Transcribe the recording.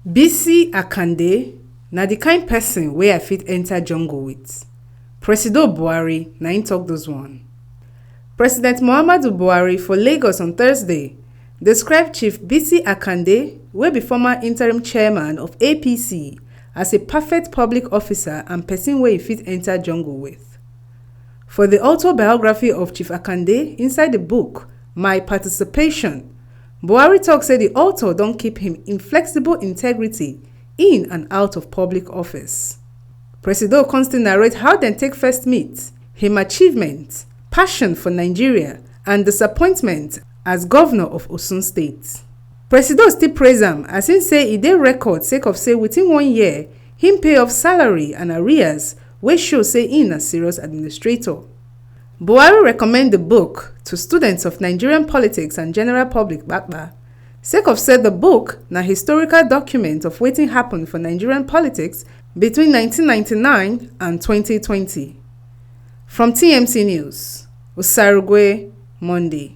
Bisi Akande na the kind person wey I fit enter jungle with. Presido Buhari Naim talk those one. President Muhammadu Buhari for Lagos on Thursday described Chief Bisi Akande, wey be former interim chairman of APC, as a perfect public officer and person wey e fit enter jungle with. For the autobiography of Chief Akande inside the book My Participation, Buhari tok say the author don keep him inflexible integrity in and out of public office. Presido constantly narrate how dem take first meet, him achievement, passion for Nigeria, and disappointment as governor of Osun State. Presido still praise am as im say e dey record sake of say within 1 year, him pay off salary and arrears wey show say im na serious administrator. Buhari recommend the book to students of Nigerian politics and general public gbagba, sake of say the book na historical document of wetin happen for Nigerian politics between 1999 and 2020. From TMC News, Osarugwe, Monday.